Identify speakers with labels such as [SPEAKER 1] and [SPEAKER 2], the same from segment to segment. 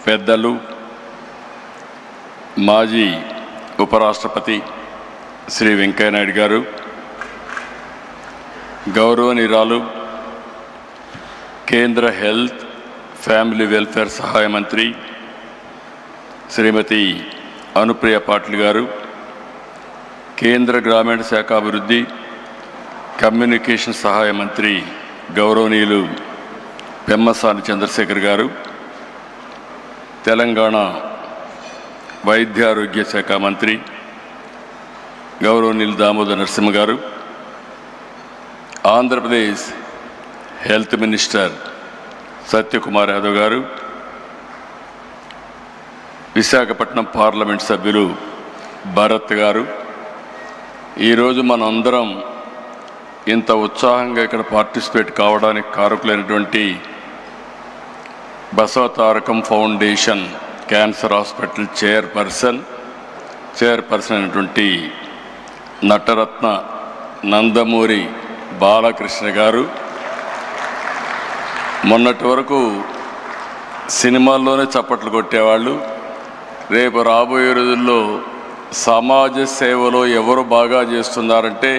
[SPEAKER 1] పెద్దలు, మాజీ ఉపరాష్ట్రపతి శ్రీ వెంకయ్యనాయుడు గారు, గౌరవనీయురాలు కేంద్ర హెల్త్ ఫ్యామిలీ వెల్ఫేర్ సహాయ మంత్రి శ్రీమతి అనుప్రియ పాటిల్ గారు, కేంద్ర గ్రామీణ శాఖాభివృద్ధి కమ్యూనికేషన్ సహాయ మంత్రి గౌరవనీయులు పెమ్మసాని చంద్రశేఖర్ గారు, తెలంగాణ వైద్యారోగ్య శాఖ మంత్రి గౌరవనీయులు దామోదర్ నరసింహ గారు, ఆంధ్రప్రదేశ్ హెల్త్ మినిస్టర్ సత్యకుమార్ యాదవ్ గారు, విశాఖపట్నం పార్లమెంట్ సభ్యులు భరత్ గారు, ఈరోజు మనందరం ఇంత ఉత్సాహంగా ఇక్కడ పార్టిసిపేట్ కావడానికి కారకులైనటువంటి Basavatarakam foundation cancer hospital chairperson అయినటువంటి నటరత్న నందమూరి బాలకృష్ణ గారు, మొన్నటి వరకు సినిమాల్లోనే చప్పట్లు కొట్టేవాళ్ళు, రేపు రాబోయే రోజుల్లో సమాజ సేవలో ఎవరు బాగా చేస్తున్నారంటే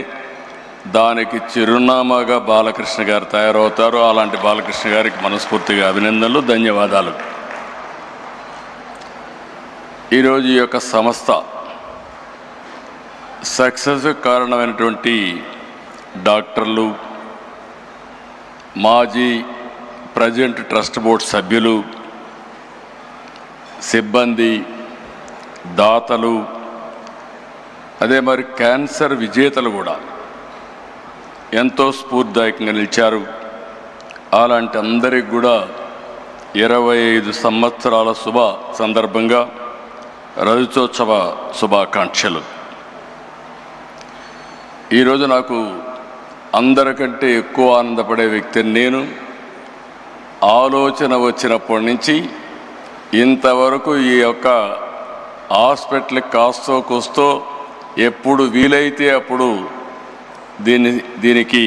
[SPEAKER 1] దానికి చిరునామాగా బాలకృష్ణ గారు తయారవుతారు. అలాంటి బాలకృష్ణ గారికి మనస్ఫూర్తిగా అభినందనలు, ధన్యవాదాలు. ఈరోజు ఈ యొక్క సంస్థ సక్సెస్ కారణమైనటువంటి డాక్టర్లు, మాజీ ప్రజెంట్ ట్రస్ట్ బోర్డ్ సభ్యులు, సిబ్బంది, దాతలు, అదే మరి క్యాన్సర్ విజేతలు కూడా ఎంతో స్ఫూర్తిదాయకంగా నిలిచారు. అలాంటి అందరికి కూడా 25 సంవత్సరాల శుభ సందర్భంగా రజతోత్సవ శుభాకాంక్షలు. ఈరోజు నాకు అందరికంటే ఎక్కువ ఆనందపడే వ్యక్తిని నేను. ఆలోచన వచ్చినప్పటి నుంచి ఇంతవరకు ఈ యొక్క హాస్పిటల్కి కాస్తో కూస్తో ఎప్పుడు వీలైతే అప్పుడు దీనికి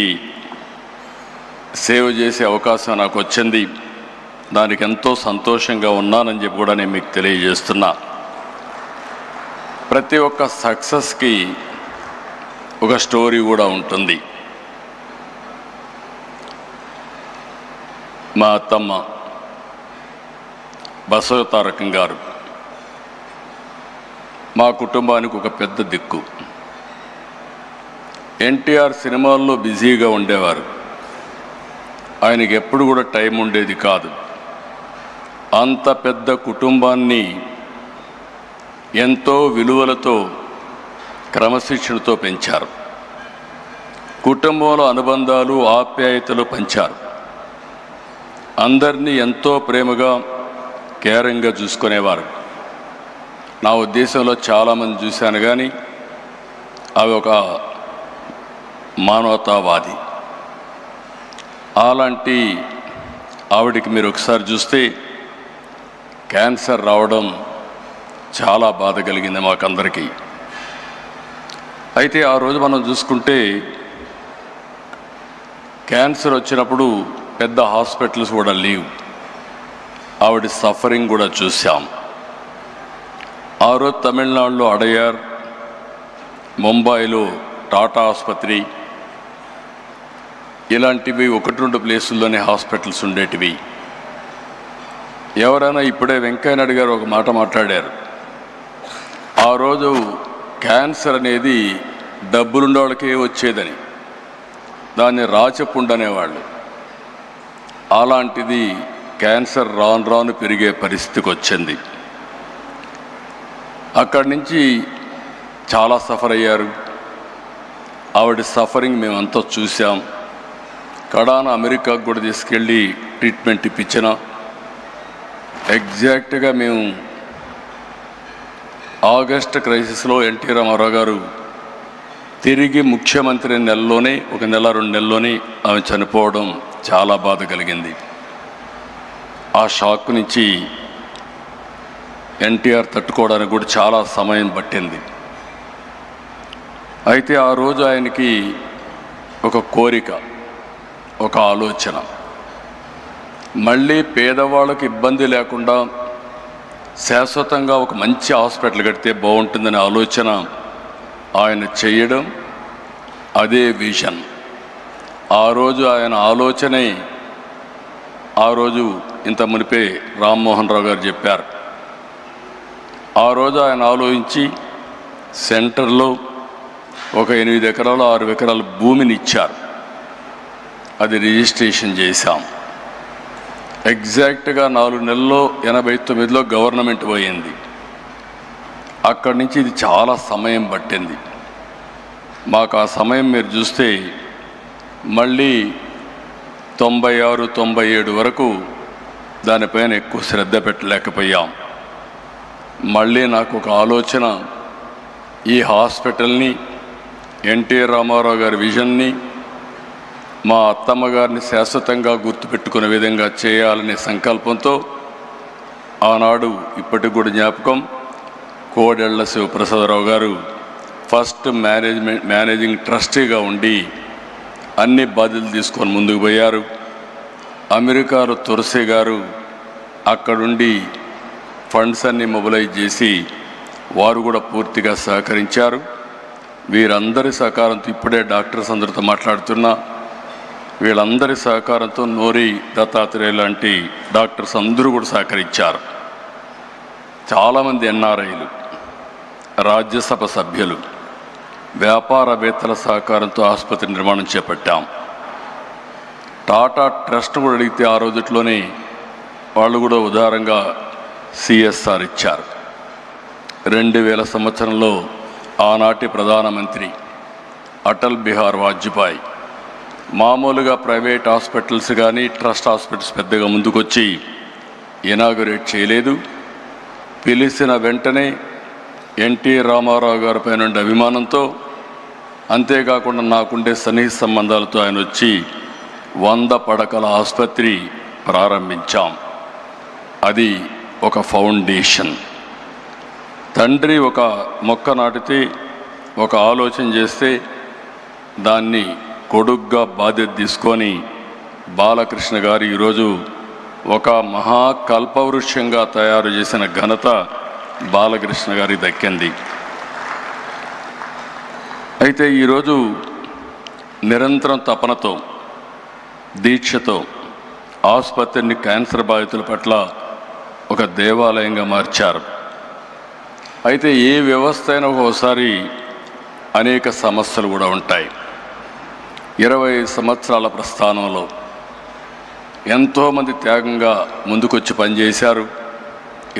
[SPEAKER 1] సేవ చేసే అవకాశం నాకు వచ్చింది. దానికి ఎంతో సంతోషంగా ఉన్నానని చెప్పి కూడా నేను మీకు తెలియజేస్తున్నా. ప్రతి ఒక్క సక్సెస్కి ఒక స్టోరీ కూడా ఉంటుంది. మా అత్తమ్మ బసవతారకం గారు మా కుటుంబానికి ఒక పెద్ద దిక్కు. ఎన్టీఆర్ సినిమాల్లో బిజీగా ఉండేవారు. ఆయనకి ఎప్పుడు కూడా టైం ఉండేది కాదు. అంత పెద్ద కుటుంబాన్ని ఎంతో విలువలతో, క్రమశిక్షణతో పెంచారు. కుటుంబంలో అనుబంధాలు, ఆప్యాయతలు పంచారు. అందరినీ ఎంతో ప్రేమగా, కేరింగ్గా చూసుకునేవారు. నా ఉద్దేశంలో చాలామంది చూశాను, కానీ అవి ఒక మానవతావాది. అలాంటి ఆవిడికి మీరు ఒకసారి చూస్తే క్యాన్సర్ రావడం చాలా బాధ కలిగింది మాకందరికీ. అయితే ఆ రోజు మనం చూసుకుంటే క్యాన్సర్ వచ్చినప్పుడు పెద్ద హాస్పిటల్స్ కూడా లేవు. ఆవిడ సఫరింగ్ కూడా చూసాం. ఆ రోజు తమిళనాడులో అడయార్, ముంబైలో టాటా ఆసుపత్రి, ఇలాంటివి 1-2 ప్లేసుల్లోనే హాస్పిటల్స్ ఉండేటివి. ఎవరైనా ఇప్పుడే వెంకయ్యనాయుడు గారు ఒక మాట మాట్లాడారు. ఆ రోజు క్యాన్సర్ అనేది డబ్బులుండే వాళ్ళకే వచ్చేదని, దాన్ని రాచపుండు అనేవాళ్ళు. అలాంటిది క్యాన్సర్ రాను రాను పెరిగే పరిస్థితికి వచ్చింది. అక్కడి నుంచి చాలా సఫర్ అయ్యారు. ఆవిడ సఫరింగ్ మేమంతా చూసాం. కడాన అమెరికాకు కూడా తీసుకెళ్ళి ట్రీట్మెంట్ ఇప్పించిన. ఎగ్జాక్ట్గా మేము ఆగస్ట్ క్రైసిస్లో ఎన్టీ రామారావు గారు తిరిగి ముఖ్యమంత్రి నెలలోనే, 1 నెల 2 నెలల్లోనే ఆమె చనిపోవడం చాలా బాధ కలిగింది. ఆ షాక్ నుంచి ఎన్టీఆర్ తట్టుకోవడానికి కూడా చాలా సమయం పట్టింది. అయితే ఆ రోజు ఆయనకి ఒక కోరిక, ఒక ఆలోచన, మళ్ళీ పేదవాళ్ళకి ఇబ్బంది లేకుండా శాశ్వతంగా ఒక మంచి హాస్పిటల్ కడితే బాగుంటుందనే ఆలోచన ఆయన చేయడం, అదే విజన్. ఆ రోజు ఆయన ఆలోచనే ఆ రోజు ఇంత మునిపే రామ్మోహన్ రావు గారు చెప్పారు. ఆ రోజు ఆయన ఆలోచించి సెంటర్లో ఒక 8 ఎకరాలు 6 ఎకరాల భూమిని ఇచ్చారు. అది రిజిస్ట్రేషన్ చేశాం. ఎగ్జాక్ట్గా 4 నెలల్లో 89లో గవర్నమెంట్ పోయింది. అక్కడి నుంచి ఇది చాలా సమయం పట్టింది మాకు. ఆ సమయం మీరు చూస్తే మళ్ళీ 96, 97 వరకు దానిపైన ఎక్కువ శ్రద్ధ పెట్టలేకపోయాం. మళ్ళీ నాకు ఒక ఆలోచన, ఈ హాస్పిటల్ని ఎన్టీఆర్ రామారావు గారి విజన్ని, మా అత్తమ్మ గారిని శాశ్వతంగా గుర్తుపెట్టుకునే విధంగా చేయాలనే సంకల్పంతో ఆనాడు ఇప్పటికి కూడా జ్ఞాపకం, కోడెళ్ల శివప్రసాదరావు గారు ఫస్ట్ మేనేజింగ్ ట్రస్టీగా ఉండి అన్ని బాధ్యతలు తీసుకొని ముందుకు పోయారు. అమెరికాలో తులసి గారు అక్కడుండి ఫండ్స్ అన్ని మొబిలైజ్ చేసి వారు కూడా పూర్తిగా సహకరించారు. వీరందరి సహకారంతో ఇప్పుడే డాక్టర్స్ అందరితో మాట్లాడుతున్నా, వీళ్ళందరి సహకారంతో నోరి దత్తాత్రేయ లాంటి డాక్టర్స్ అందరూ కూడా సహకరించారు. చాలామంది ఎన్ఆర్ఐలు, రాజ్యసభ సభ్యులు, వ్యాపారవేత్తల సహకారంతో ఆసుపత్రి నిర్మాణం చేపట్టాం. టాటా ట్రస్ట్ కూడా అడిగితే ఆ రోజుట్లోనే వాళ్ళు కూడా ఉదారంగా సిఎస్ఆర్ ఇచ్చారు. 2000 సంవత్సరంలో ఆనాటి ప్రధానమంత్రి అటల్ బిహారీ వాజ్పేయి మామూలుగా ప్రైవేట్ హాస్పిటల్స్ కానీ ట్రస్ట్ హాస్పిటల్స్ పెద్దగా ముందుకొచ్చి ఇనాగరేట్ చేయలేదు. పిలిచిన వెంటనే ఎన్టీఆర్ రామారావు గారి పైన ఉండే అభిమానంతో, అంతేకాకుండా నాకుండే సన్నిహిత సంబంధాలతో ఆయన వచ్చి 100 పడకల ఆసుపత్రి ప్రారంభించాం. అది ఒక ఫౌండేషన్. తండ్రి ఒక మొక్క నాటితే, ఒక ఆలోచన చేస్తే దాన్ని కొడుగ్గా బాధ్యత తీసుకొని బాలకృష్ణ గారు ఈరోజు ఒక మహాకల్పవృక్షంగా తయారు చేసిన ఘనత బాలకృష్ణ గారికి దక్కింది. అయితే ఈరోజు నిరంతరం తపనతో, దీక్షతో ఆసుపత్రిని క్యాన్సర్ బాధితుల పట్ల ఒక దేవాలయంగా మార్చారు. అయితే ఏ వ్యవస్థ అయినా ఒకసారి అనేక సమస్యలు కూడా ఉంటాయి. 20 సంవత్సరాల ప్రస్థానంలో ఎంతోమంది త్యాగంగా ముందుకొచ్చి పనిచేశారు,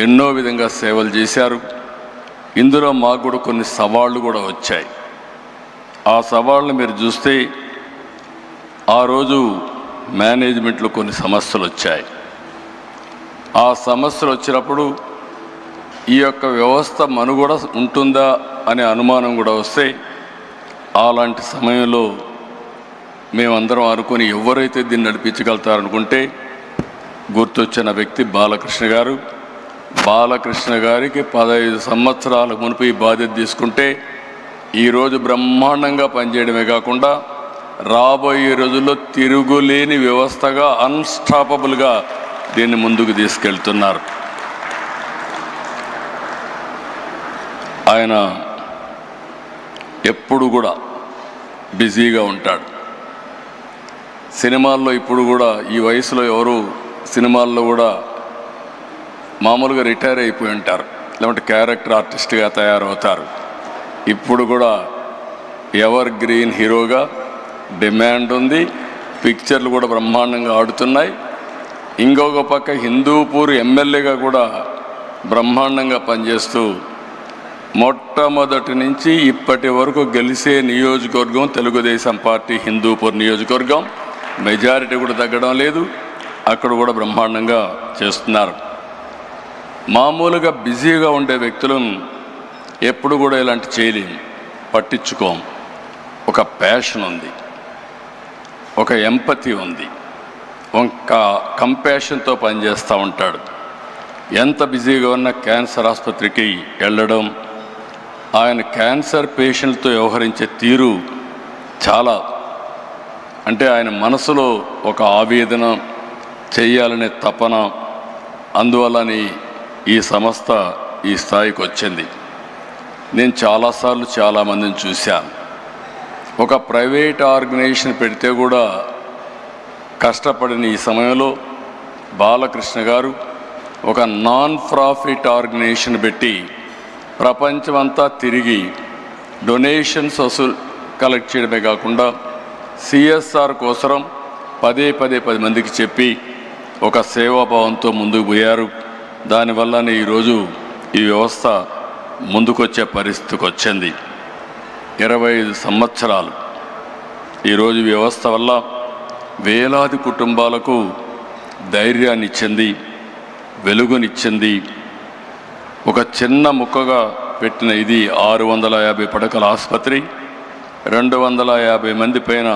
[SPEAKER 1] ఎన్నో విధంగా సేవలు చేశారు. ఇందులో మాకు కూడా కొన్ని సవాళ్ళు కూడా వచ్చాయి. ఆ సవాళ్ళను మీరు చూస్తే ఆ రోజు మేనేజ్మెంట్లో కొన్ని సమస్యలు వచ్చాయి. ఆ సమస్యలు వచ్చినప్పుడు ఈ యొక్క వ్యవస్థ మనుగడ ఉంటుందా అనే అనుమానం కూడా వస్తే, అలాంటి సమయంలో మేమందరం అనుకుని ఎవరైతే దీన్ని నడిపించగలుగుతారనుకుంటే గుర్తొచ్చిన వ్యక్తి బాలకృష్ణ గారు. బాలకృష్ణ గారికి 15 సంవత్సరాల మునుపు ఈ బాధ్యత తీసుకుంటే ఈరోజు బ్రహ్మాండంగా పనిచేయడమే కాకుండా రాబోయే రోజుల్లో తిరుగులేని వ్యవస్థగా, అన్స్టాపబుల్గా దీన్ని ముందుకు తీసుకెళ్తున్నారు. ఆయన ఎప్పుడు కూడా బిజీగా ఉంటాడు. సినిమాల్లో ఇప్పుడు కూడా ఈ వయసులో ఎవరు సినిమాల్లో కూడా మామూలుగా రిటైర్ అయిపోయి ఉంటారు, లేకుంటే క్యారెక్టర్ ఆర్టిస్ట్గా తయారవుతారు. ఇప్పుడు కూడా ఎవర్ గ్రీన్ హీరోగా డిమాండ్ ఉంది. పిక్చర్లు కూడా బ్రహ్మాండంగా ఆడుతున్నాయి. ఇంకొక పక్క హిందూపూర్ ఎమ్మెల్యేగా కూడా బ్రహ్మాండంగా పనిచేస్తూ మొట్టమొదటి నుంచి ఇప్పటి వరకు గెలిచే నియోజకవర్గం తెలుగుదేశం పార్టీ హిందూపూర్ నియోజకవర్గం. మెజారిటీ కూడా తగ్గడం లేదు. అక్కడ కూడా బ్రహ్మాండంగా చేస్తున్నారు. మామూలుగా బిజీగా ఉండే వ్యక్తులను ఎప్పుడు కూడా ఇలాంటి చేయలేం, పట్టించుకోం. ఒక ప్యాషన్ ఉంది, ఒక ఎంపతి ఉంది, ఒక కంపాషన్తో పనిచేస్తూ ఉంటాడు. ఎంత బిజీగా ఉన్న క్యాన్సర్ ఆసుపత్రికి వెళ్ళడం, ఆయన క్యాన్సర్ పేషెంట్తో వ్యవహరించే తీరు చాలా, అంటే ఆయన మనసులో ఒక ఆవేదన, చేయాలనే తపన, అందువలని ఈ సంస్థ ఈ స్థాయికి వచ్చింది. నేను చాలాసార్లు చాలామందిని చూశాను. ఒక ప్రైవేట్ ఆర్గనైజేషన్ పెడితే కూడా కష్టపడిన ఈ సమయంలో బాలకృష్ణ గారు ఒక నాన్ ప్రాఫిట్ ఆర్గనైజేషన్ పెట్టి ప్రపంచమంతా తిరిగి డొనేషన్స్ కలెక్ట్ చేయడమే కాకుండా సిఎస్ఆర్ కోసం పదే 10 మందికి చెప్పి ఒక సేవాభావంతో ముందుకు పోయారు. దానివల్లనే ఈరోజు ఈ వ్యవస్థ ముందుకొచ్చే పరిస్థితికి వచ్చింది. 25 సంవత్సరాలు ఈరోజు వ్యవస్థ వల్ల వేలాది కుటుంబాలకు ధైర్యాన్ని ఇచ్చింది, వెలుగునిచ్చింది. ఒక చిన్న ముక్కగా పెట్టిన ఇది 650 పడకల ఆసుపత్రి, 250 మంది పైన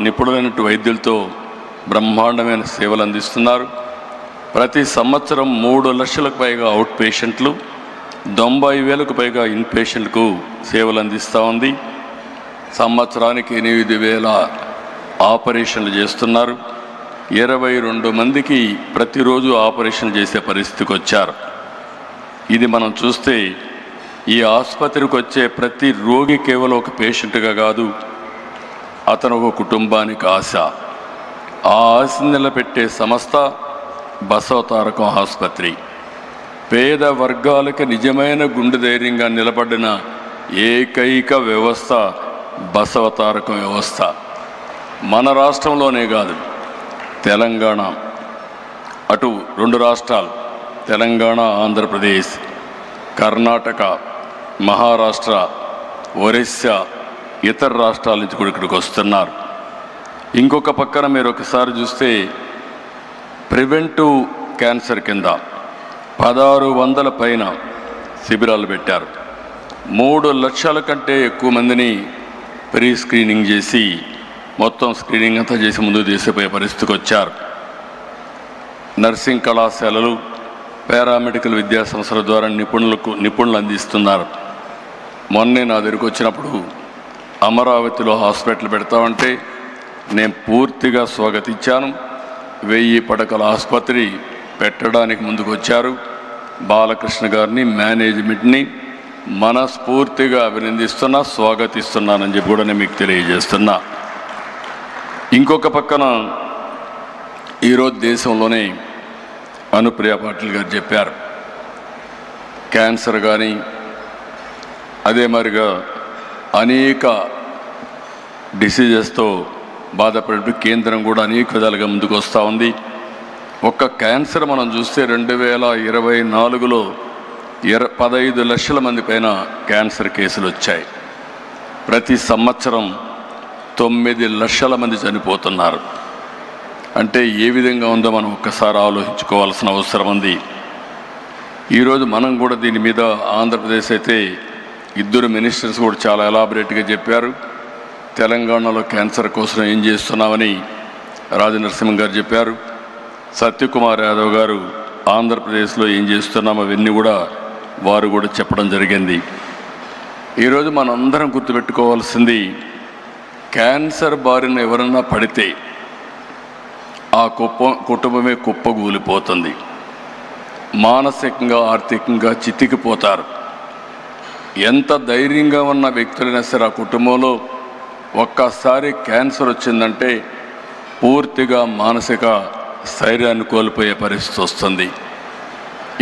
[SPEAKER 1] నిపుణులైన వైద్యులతో బ్రహ్మాండమైన సేవలు అందిస్తున్నారు. ప్రతి సంవత్సరం 3 లక్షలకు పైగా అవుట్ పేషెంట్లు, 90,000కు పైగా ఇన్ పేషెంట్కు సేవలు అందిస్తూ ఉంది. సంవత్సరానికి 8,000 ఆపరేషన్లు చేస్తున్నారు. 22 మందికి ప్రతిరోజు ఆపరేషన్ చేసే పరిస్థితికి వచ్చారు. ఇది మనం చూస్తే ఈ ఆసుపత్రికి వచ్చే ప్రతి రోగి కేవలం ఒక పేషెంట్గా కాదు, అతను ఒక కుటుంబానికి ఆశ. ఆ ఆశను నిలబెట్టే సంస్థ బసవతారకం ఆసుపత్రి. పేద వర్గాలకు నిజమైన గుండె ధైర్యంగా నిలబడిన ఏకైక వ్యవస్థ బసవతారకం వ్యవస్థ. మన రాష్ట్రంలోనే కాదు, తెలంగాణ, అటు 2 రాష్ట్రాలు తెలంగాణ, ఆంధ్రప్రదేశ్, కర్ణాటక, మహారాష్ట్ర, ఒరిస్సా, ఇతర రాష్ట్రాల నుంచి కూడా ఇక్కడికి వస్తున్నారు. ఇంకొక పక్కన మీరు ఒకసారి చూస్తే ప్రివెంటివ్ క్యాన్సర్ కింద 1600 పైన శిబిరాలు పెట్టారు. 3 లక్షల కంటే ఎక్కువ మందిని ప్రీ స్క్రీనింగ్ చేసి మొత్తం స్క్రీనింగ్ అంతా చేసి ముందుకు తీసిపోయే పరిస్థితికి వచ్చారు. నర్సింగ్ కళాశాలలు, పారామెడికల్ విద్యా సంస్థల ద్వారా నిపుణులు అందిస్తున్నారు. మొన్నే నా దగ్గరికి వచ్చినప్పుడు అమరావతిలో హాస్పిటల్ పెడతామంటే నేను పూర్తిగా స్వాగతించాను. 1000 పడకల ఆసుపత్రి పెట్టడానికి ముందుకు వచ్చారు. బాలకృష్ణ గారిని, మేనేజ్మెంట్ని మనస్ఫూర్తిగా అభినందిస్తున్నా, స్వాగతిస్తున్నానని చెప్పి కూడా నేను మీకు తెలియజేస్తున్నా. ఇంకొక పక్కన ఈరోజు దేశంలోనే అనుప్రియ పాటిల్ గారు చెప్పారు, క్యాన్సర్ కానీ అదే మరిగా అనేక డిసీజెస్తో బాధపడే కేంద్రం కూడా అనేక విధాలుగా ముందుకు వస్తూ ఉంది. ఒక్క క్యాన్సర్ మనం చూస్తే 2024లో 15 లక్షల మంది పైన క్యాన్సర్ కేసులు వచ్చాయి. ప్రతి సంవత్సరం 9 లక్షల మంది చనిపోతున్నారు. అంటే ఏ విధంగా ఉందో మనం ఒక్కసారి ఆలోచించుకోవాల్సిన అవసరం ఉంది. ఈరోజు మనం కూడా దీని మీద ఆంధ్రప్రదేశ్ అయితే 2 మినిస్టర్స్ కూడా చాలా ఎలాబరేట్గా చెప్పారు. తెలంగాణలో క్యాన్సర్ కోసం ఏం చేస్తున్నామని రాజనరసింహ గారు చెప్పారు. సత్యకుమార్ యాదవ్ గారు ఆంధ్రప్రదేశ్లో ఏం చేస్తున్నాం అవన్నీ కూడా వారు కూడా చెప్పడం జరిగింది. ఈరోజు మనందరం గుర్తుపెట్టుకోవాల్సింది, క్యాన్సర్ బారిన ఎవరన్నా పడితే ఆ కుటుంబమే కుప్పగూలిపోతుంది. మానసికంగా, ఆర్థికంగా చితికిపోతారు. ఎంత ధైర్యంగా ఉన్న వ్యక్తులైనా సరే ఆ కుటుంబంలో ఒక్కసారి క్యాన్సర్ వచ్చిందంటే పూర్తిగా మానసిక స్థైర్యాన్ని కోల్పోయే పరిస్థితి వస్తుంది.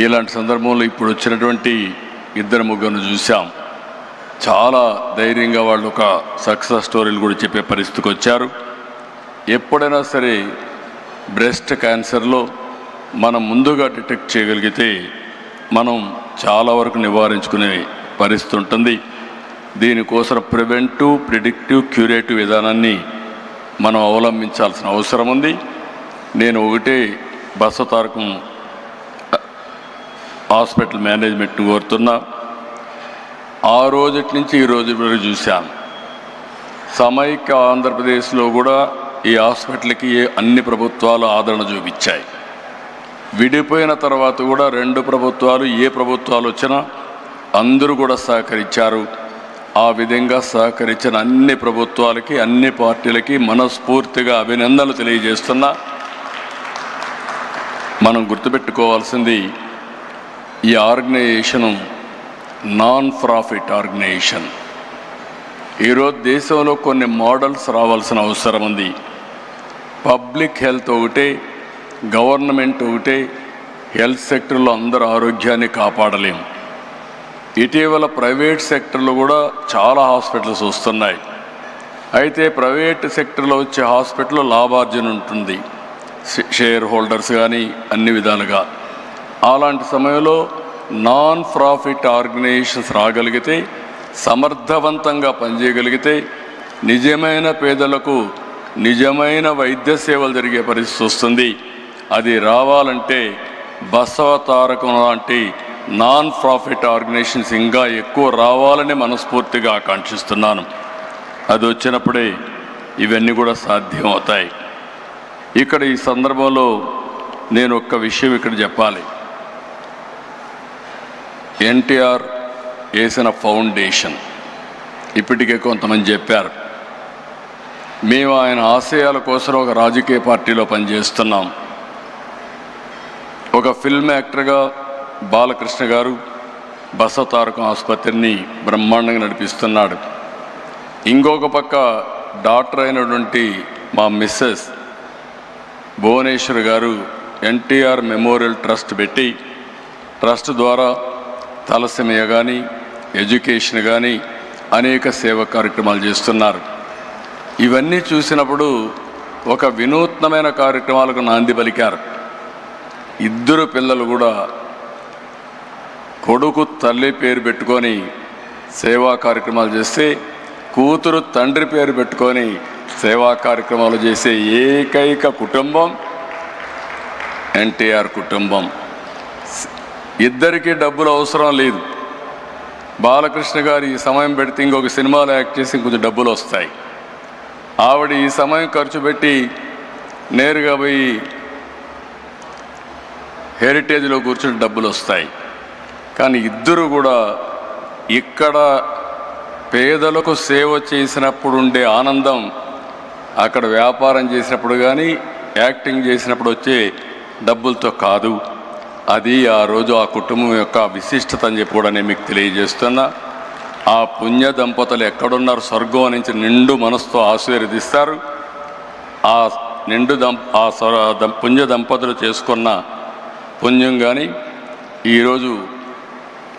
[SPEAKER 1] ఇలాంటి సందర్భంలో ఇప్పుడు వచ్చినటువంటి 2-3 చూసాం. చాలా ధైర్యంగా వాళ్ళు ఒక సక్సెస్ స్టోరీలు కూడా చెప్పే పరిస్థితికి వచ్చారు. ఎప్పుడైనా సరే బ్రెస్ట్ క్యాన్సర్లో మనం ముందుగా డిటెక్ట్ చేయగలిగితే మనం చాలా వరకు నివారించుకునే పరిస్థితి ఉంటుంది. దీనికోసం ప్రివెంటివ్, ప్రిడిక్టివ్, క్యూరేటివ్ విధానాన్ని మనం అవలంబించాల్సిన అవసరం ఉంది. నేను ఒకటే బసవతారకం హాస్పిటల్ మేనేజ్మెంట్ కోరుతున్నా, ఆ రోజు నుంచి ఈ రోజు వరకు చూశాను. సమైక్య ఆంధ్రప్రదేశ్లో కూడా ఈ హాస్పిటల్కి అన్ని ప్రభుత్వాలు ఆదరణ చూపించాయి. విడిపోయిన తర్వాత కూడా 2 ప్రభుత్వాలు, ఏ ప్రభుత్వాలు వచ్చినా అందరూ కూడా సహకరించారు. ఆ విధంగా సహకరించిన అన్ని ప్రభుత్వాలకి, అన్ని పార్టీలకి మనస్ఫూర్తిగా అభినందనలు తెలియజేస్తున్నా. మనం గుర్తుపెట్టుకోవాల్సింది ఈ ఆర్గనైజేషను నాన్ ప్రాఫిట్ ఆర్గనైజేషన్. ఈరోజు దేశంలో కొన్ని మోడల్స్ రావాల్సిన అవసరం ఉంది. పబ్లిక్ హెల్త్ ఒకటే, గవర్నమెంట్ ఒకటే, హెల్త్ సెక్టర్లో అందరూ ఆరోగ్యాన్ని కాపాడలేం. ఇటీవల ప్రైవేట్ సెక్టర్లో కూడా చాలా హాస్పిటల్స్ వస్తున్నాయి. అయితే ప్రైవేట్ సెక్టర్లో వచ్చే హాస్పిటల్లో లాభార్జన ఉంటుంది, షేర్ హోల్డర్స్ కానీ అన్ని విధాలుగా. అలాంటి సమయంలో నాన్ ప్రాఫిట్ ఆర్గనైజేషన్స్ రాగలిగితే, సమర్థవంతంగా పనిచేయగలిగితే నిజమైన పేదలకు నిజమైన వైద్య సేవలు జరిగే పరిస్థితి వస్తుంది. అది రావాలంటే బసవ తారకం లాంటి నాన్ ప్రాఫిట్ ఆర్గనైజేషన్స్ ఇంకా ఎక్కువ రావాలని మనస్ఫూర్తిగా ఆకాంక్షిస్తున్నాను. అది వచ్చినప్పుడే ఇవన్నీ కూడా సాధ్యం అవుతాయి. ఇక్కడ ఈ సందర్భంలో నేను ఒక్క విషయం ఇక్కడ చెప్పాలి. ఎన్టీఆర్ వేసిన ఫౌండేషన్ ఇప్పటికే కొంతమంది చెప్పారు. మేము ఆయన ఆశయాల కోసం ఒక రాజకీయ పార్టీలో పనిచేస్తున్నాం. ఒక ఫిల్మ్ యాక్టర్గా బాలకృష్ణ గారు బసవ తారకం ఆసుపత్రిని బ్రహ్మాండంగా నడిపిస్తున్నాడు. ఇంకొక పక్క డాక్టర్ అయినటువంటి మా మిస్సెస్ భువనేశ్వర్ గారు ఎన్టీఆర్ మెమోరియల్ ట్రస్ట్ పెట్టి, ట్రస్ట్ ద్వారా తలసేమియా కానీ, ఎడ్యుకేషన్ కానీ అనేక సేవా కార్యక్రమాలు చేస్తున్నారు. ఇవన్నీ చూసినప్పుడు ఒక వినూత్నమైన కార్యక్రమాలకు నాంది పలికారు. ఇద్దరు పిల్లలు కూడా కొడుకు తల్లి పేరు పెట్టుకొని సేవా కార్యక్రమాలు చేస్తే, కూతురు తండ్రి పేరు పెట్టుకొని సేవా కార్యక్రమాలు చేసే ఏకైక కుటుంబం ఎన్టీఆర్ కుటుంబం. ఇద్దరికీ డబ్బులు అవసరం లేదు. బాలకృష్ణ గారు ఈ సమయం పెడితే ఇంకొక సినిమాలో యాక్ట్ చేసి కొంచెం డబ్బులు వస్తాయి. ఆవిడ ఈ సమయం ఖర్చు పెట్టి నేరుగా పోయి హెరిటేజ్లో కూర్చుని డబ్బులు వస్తాయి. కానీ ఇద్దరు కూడా ఇక్కడ పేదలకు సేవ చేసినప్పుడు ఉండే ఆనందం అక్కడ వ్యాపారం చేసినప్పుడు కానీ, యాక్టింగ్ చేసినప్పుడు వచ్చే డబ్బులతో కాదు. అది ఆ రోజు ఆ కుటుంబం యొక్క విశిష్టత అని చెప్పి కూడా నేను మీకు తెలియజేస్తున్నా. ఆ పుణ్య దంపతులు ఎక్కడున్నారు, స్వర్గం నుంచి నిండు మనసుతో ఆశీర్వదిస్తారు. ఆ పుణ్య దంపతులు చేసుకున్న పుణ్యం కానీ ఈరోజు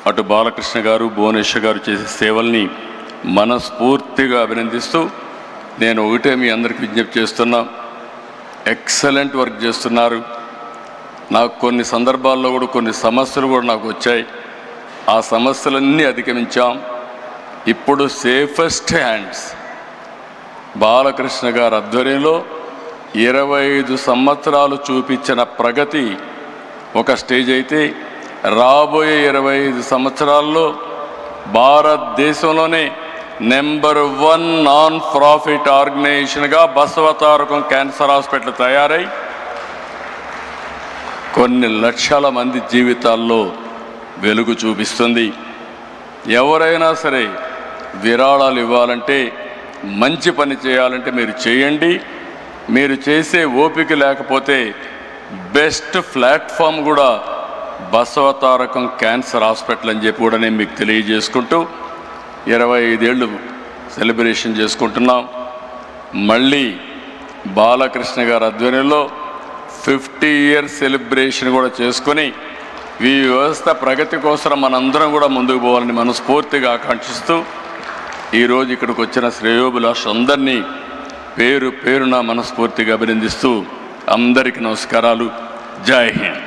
[SPEAKER 1] అటు బాలకృష్ణ గారు, భువనేశ్వర్ గారు చేసే సేవల్ని మనస్ఫూర్తిగా అభినందిస్తూ నేను ఒకటే మీ అందరికీ విజ్ఞప్తి చేస్తున్నా. ఎక్సలెంట్ వర్క్ చేస్తున్నారు. నాకు కొన్ని సందర్భాల్లో కూడా కొన్ని సమస్యలు కూడా నాకు వచ్చాయి. ఆ సమస్యలన్నీ అధిగమించాం. ఇప్పుడు సేఫెస్ట్ హ్యాండ్స్ బాలకృష్ణ గారి ఆధ్వర్యంలో 25 సంవత్సరాలు చూపించిన ప్రగతి ఒక స్టేజ్ అయితే, రాబోయే 25 సంవత్సరాల్లో భారతదేశంలోనే నెంబర్ 1 నాన్ ప్రాఫిట్ ఆర్గనైజేషన్గా బసవ తారకం క్యాన్సర్ హాస్పిటల్ తయారై కొన్ని లక్షల మంది జీవితాల్లో వెలుగు చూపిస్తుంది. ఎవరైనా సరే విరాళాలు ఇవ్వాలంటే, మంచి పని చేయాలంటే మీరు చేయండి. మీరు చేసే ఓపిక లేకపోతే బెస్ట్ ప్లాట్ఫామ్ కూడా బసవ తారకం క్యాన్సర్ హాస్పిటల్ అని చెప్పి కూడా నేను మీకు తెలియజేసుకుంటూ 25 ఏళ్ళు సెలబ్రేషన్ చేసుకుంటున్నాం. మళ్ళీ బాలకృష్ణ గారి ఆధ్వర్యంలో 50 ఇయర్స్ సెలబ్రేషన్ కూడా చేసుకొని ఈ వ్యవస్థ ప్రగతి కోసం మనందరం కూడా ముందుకు పోవాలని మనస్ఫూర్తిగా ఆకాంక్షిస్తూ ఈరోజు ఇక్కడికి వచ్చిన శ్రేయోభిలాషులందరినీ పేరు పేరున మనస్ఫూర్తిగా అభినందిస్తూ అందరికీ నమస్కారాలు. జై హింద్.